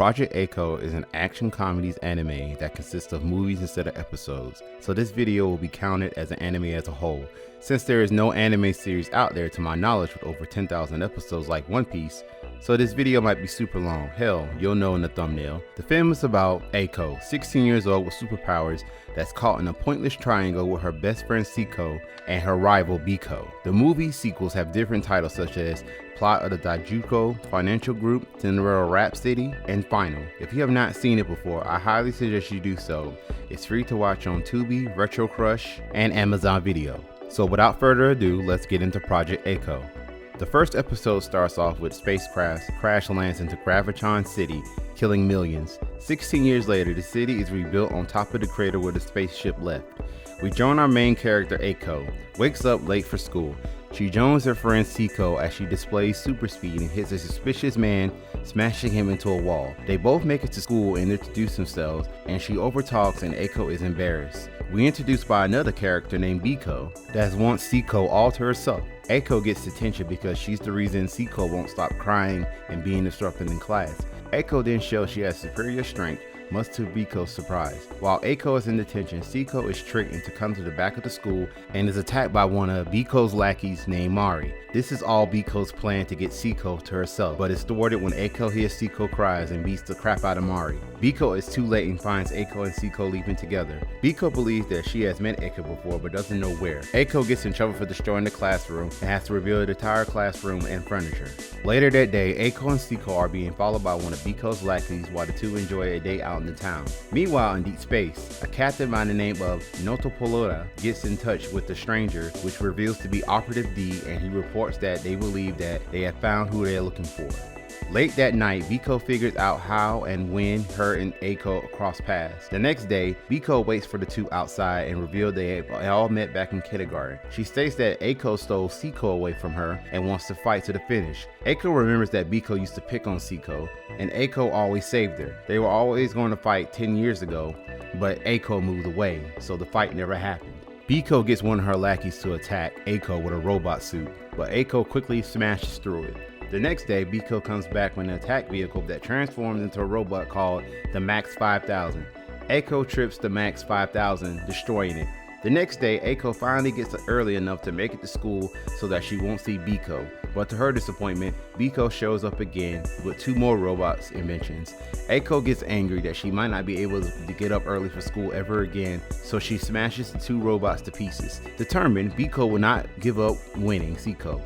PROJECTAKO is an action comedies anime that consists of movies instead of episodes, so this video will be counted as an anime as a whole. Since there is no anime series out there to my knowledge with over 10,000 episodes like One Piece, so this video might be super long. Hell, you'll know in the thumbnail. The film is about Aiko, 16 years old with superpowers, that's caught in a pointless triangle with her best friend Siko and her rival Biko. The movie sequels have different titles such as Plot of the Daijouko Financial Group, Cinderella Rap City, and Final. If you have not seen it before, I highly suggest you do so. It's free to watch on Tubi, RETROCRUSH, and Amazon Video. So without further ado, let's get into PROJECTAKO. The first episode starts off with spacecraft crash lands into Gravitron City, killing millions. 16 years later, the city is rebuilt on top of the crater where the spaceship left. We join our main character Aiko, wakes up late for school. She joins her friend Siko as she displays super speed and hits a suspicious man, smashing him into a wall. They both make it to school and introduce themselves, and she overtalks and Aiko is embarrassed. We introduced by another character named Biko that wants Siko all to herself. Aiko gets detention because she's the reason Siko won't stop crying and being disruptive in class. Aiko then shows she has superior strength, much to Biko's surprise. While Aiko is in detention, Siko is tricked into coming to the back of the school and is attacked by one of Biko's lackeys named Mari. This is all Biko's plan to get Siko to herself, but it's thwarted when Aiko hears Siko cries and beats the crap out of Mari. Biko is too late and finds Aiko and Siko leaving together. Biko believes that she has met Aiko before but doesn't know where. Aiko gets in trouble for destroying the classroom and has to rebuild the entire classroom and furniture. Later that day, Aiko and Siko are being followed by one of Biko's lackeys while the two enjoy a day out in the town. Meanwhile, in deep space, a captain by the name of Notopolora gets in touch with the stranger, which reveals to be Operative D, and he reports that they believe that they have found who they are looking for. Late that night, Biko figures out how and when her and Aiko cross paths. The next day, Biko waits for the two outside and reveals they all met back in kindergarten. She states that Aiko stole Siko away from her and wants to fight to the finish. Aiko remembers that Biko used to pick on Siko, and Aiko always saved her. They were always going to fight 10 years ago, but Aiko moved away, so the fight never happened. Biko gets one of her lackeys to attack Aiko with a robot suit, but Aiko quickly smashes through it. The next day, Biko comes back with an attack vehicle that transforms into a robot called the Max 5000. Aiko trips the Max 5000, destroying it. The next day, Aiko finally gets up early enough to make it to school so that she won't see Biko. But to her disappointment, Biko shows up again with two more robots inventions. Aiko gets angry that she might not be able to get up early for school ever again, so she smashes the two robots to pieces. Determined, Biko will not give up winning Siko.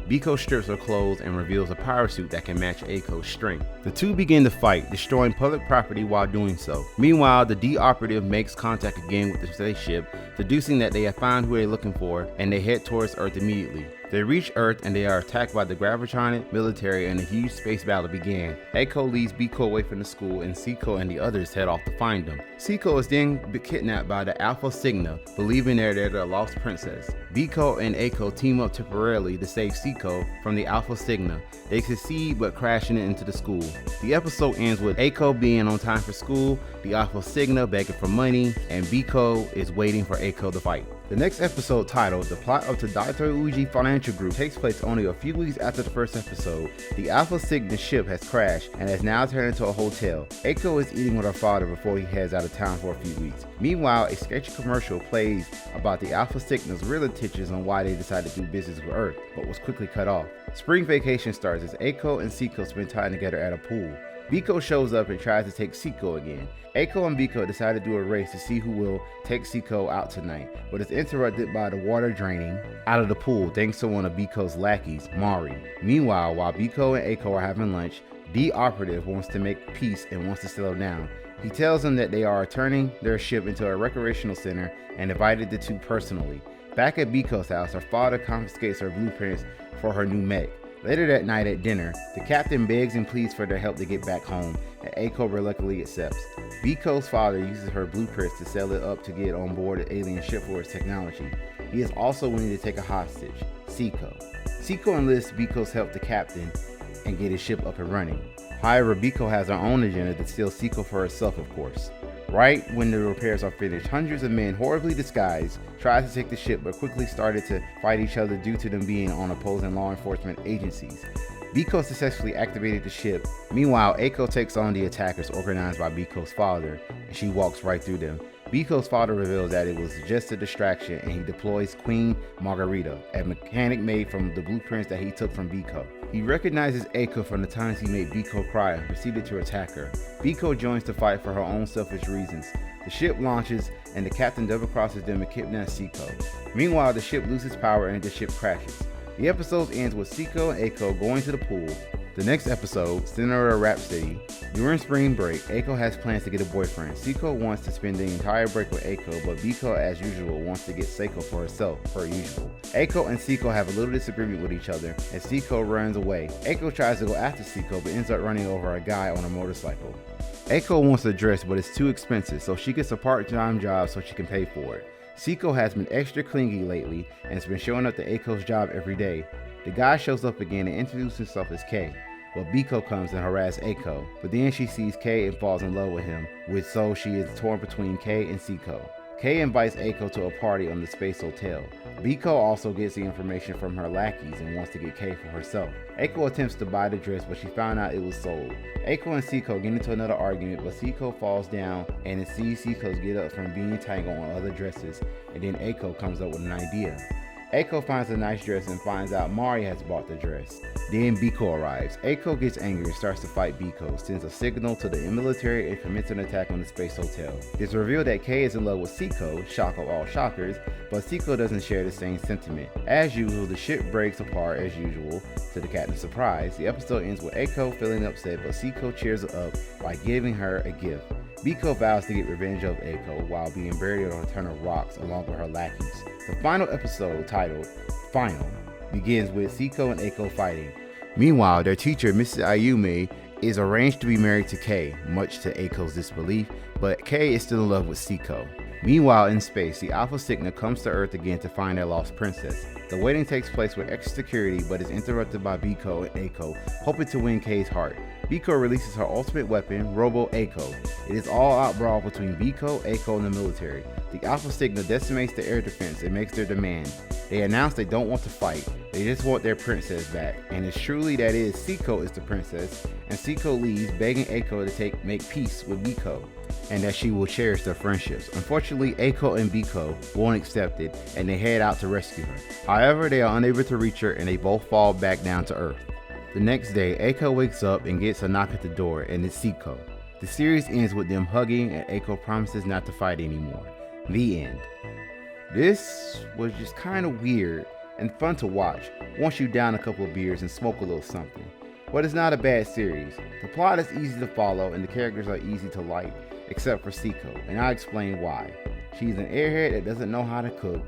Biko strips her clothes and reveals a power suit that can match Aiko's strength. The two begin to fight, destroying public property while doing so. Meanwhile, the D operative makes contact again with the spaceship, deducing that they have found who they're looking for, and they head towards Earth immediately. They reach Earth and they are attacked by the Gravitronic military, and a huge space battle began. Aiko leads Biko away from the school and Siko and the others head off to find them. Siko is then kidnapped by the Alpha Cygna, believing they're the lost princess. Biko and Aiko team up temporarily to save Siko from the Alpha Cygna. They succeed but crashing into the school. The episode ends with Aiko being on time for school, the Alpha Cygna begging for money, and Biko is waiting for Aiko to fight. The next episode, titled The Plot of the Teenagegirls Financial Group, takes place only a few weeks after the first episode. The Alpha Cygna ship has crashed and has now turned into a hotel. Aiko is eating with her father before he heads out of town for a few weeks. Meanwhile, a sketchy commercial plays about the Alpha Cygna's real intentions on why they decided to do business with Earth, but was quickly cut off. Spring vacation starts as Aiko and Siko spend time together at a pool. Biko shows up and tries to take Siko again. Aiko and Biko decide to do a race to see who will take Siko out tonight, but it's interrupted by the water draining out of the pool thanks to one of Biko's lackeys, Mari. Meanwhile, while Biko and Aiko are having lunch, the operative wants to make peace and wants to settle down. He tells them that they are turning their ship into a recreational center and invited the two personally. Back at Biko's house, her father confiscates her blueprints for her new mech. Later that night at dinner, the captain begs and pleads for their help to get back home, and Aiko reluctantly accepts. Biko's father uses her blueprints to sell it up to get on board an alien ship for its technology. He is also willing to take a hostage, Siko. Siko enlists Biko's help the captain and get his ship up and running. However, Biko has her own agenda to steal Siko for herself, of course. Right when the repairs are finished, hundreds of men, horribly disguised, tried to take the ship but quickly started to fight each other due to them being on opposing law enforcement agencies. Biko successfully activated the ship. Meanwhile, Eiko takes on the attackers organized by Biko's father, and she walks right through them. Biko's father reveals that it was just a distraction, and he deploys Queen Margarita, a mechanic made from the blueprints that he took from Biko. He recognizes Eiko from the times he made Biko cry and proceeded to attack her. Biko joins the fight for her own selfish reasons. The ship launches, and the captain double-crosses them and kidnaps Seiko. Meanwhile, the ship loses power and the ship crashes. The episode ends with Seiko and Eiko going to the pool. The next episode, Cinderella Rap City. During spring break, Eiko has plans to get a boyfriend. Seiko wants to spend the entire break with Eiko, but Biko, as usual, wants to get Seiko for herself, per usual. Eiko and Seiko have a little disagreement with each other, and Seiko runs away. Eiko tries to go after Seiko, but ends up running over a guy on a motorcycle. Eiko wants a dress, but it's too expensive, so she gets a part-time job so she can pay for it. Seiko has been extra clingy lately, and has been showing up to Eiko's job every day. The guy shows up again and introduces himself as Kei. But Biko comes and harasses Eiko, but then she sees Kei and falls in love with him, so she is torn between Kei and Seiko. Kei invites Eiko to a party on the Space Hotel. Biko also gets the information from her lackeys and wants to get Kei for herself. Eiko attempts to buy the dress, but she found out it was sold. Eiko and Seiko get into another argument, but Seiko falls down and sees Seiko's get up from being tangled on other dresses, and then Eiko comes up with an idea. Eiko finds a nice dress and finds out Mari has bought the dress. Then Biko arrives. Eiko gets angry and starts to fight Biko, sends a signal to the military and commits an attack on the Space Hotel. It's revealed that Kei is in love with Seiko, shock of all shockers, but Seiko doesn't share the same sentiment. As usual, the ship breaks apart as usual, to the captain's surprise. The episode ends with Eiko feeling upset, but Seiko cheers her up by giving her a gift. Biko vows to get revenge of Eiko while being buried on a ton of rocks along with her lackeys. The final episode, titled Final, begins with Seiko and Eiko fighting. Meanwhile, their teacher, Mrs. Ayumi, is arranged to be married to Kei, much to Eiko's disbelief, but Kei is still in love with Seiko. Meanwhile, in space, the Alpha Cygna comes to Earth again to find their lost princess. The wedding takes place with extra security, but is interrupted by Biko and Eiko, hoping to win Kei's heart. Biko releases her ultimate weapon, Robo Eiko. It is all-out brawl between Biko, Eiko, and the military. The Alpha Cygna decimates the air defense and makes their demand. They announce they don't want to fight, they just want their princess back. And it's truly that is Seiko is the princess, and Seiko leaves, begging Eiko to make peace with Biko, and that she will cherish their friendships. Unfortunately, Eiko and Biko won't accept it, and they head out to rescue her. However, they are unable to reach her, and they both fall back down to Earth. The next day, Eiko wakes up and gets a knock at the door, and it's Seiko. The series ends with them hugging, and Eiko promises not to fight anymore. The end. This was just kind of weird and fun to watch once you down a couple of beers and smoke a little something. But it's not a bad series. The plot is easy to follow and the characters are easy to like, except for Seiko, and I'll explain why. She's an airhead that doesn't know how to cook.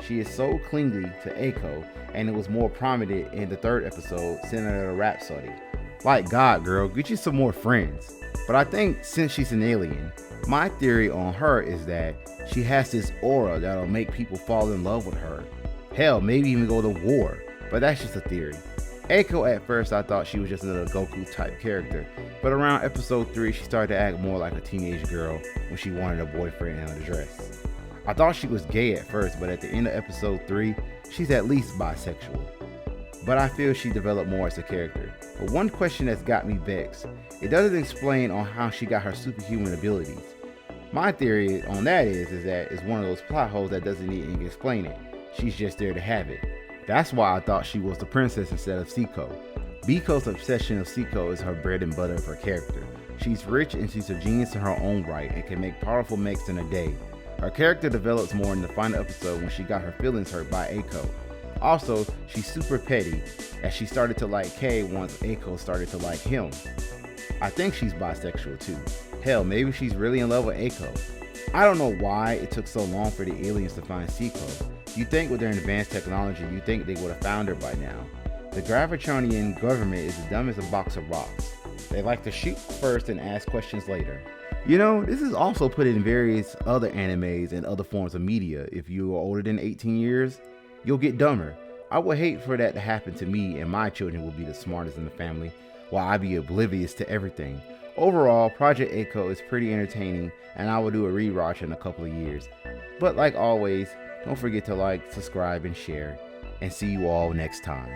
She is so clingy to Eiko, and it was more prominent in the third episode, Cinderella Rap City. Like God, girl, get you some more friends. But I think since she's an alien, my theory on her is that she has this aura that'll make people fall in love with her. Hell, maybe even go to war, but that's just a theory. Eiko, at first I thought she was just another Goku type character, but around episode 3 she started to act more like a teenage girl when she wanted a boyfriend and a dress. I thought she was gay at first, but at the end of episode 3, she's at least bisexual. But I feel she developed more as a character. But one question that's got me vexed, it doesn't explain on how she got her superhuman abilities. My theory on that is that it's one of those plot holes that doesn't need any explaining. She's just there to have it. That's why I thought she was the princess instead of Seiko. Biko's obsession of Seiko is her bread and butter of her character. She's rich and she's a genius in her own right and can make powerful makes in a day. Her character develops more in the final episode when she got her feelings hurt by Eiko. Also, she's super petty as she started to like Kei once Eiko started to like him. I think she's bisexual too. Hell, maybe she's really in love with Eiko. I don't know why it took so long for the aliens to find Seiko. You think with their advanced technology, you think they would have found her by now. The Gravitronian government is the dumbest a box of rocks. They like to shoot first and ask questions later. You know, this is also put in various other animes and other forms of media. If you are older than 18 years, you'll get dumber. I would hate for that to happen to me and my children will be the smartest in the family while I be oblivious to everything. Overall, Project-A-Ko is pretty entertaining and I will do a rewatch in a couple of years. But like always, don't forget to like, subscribe, and share. And see you all next time.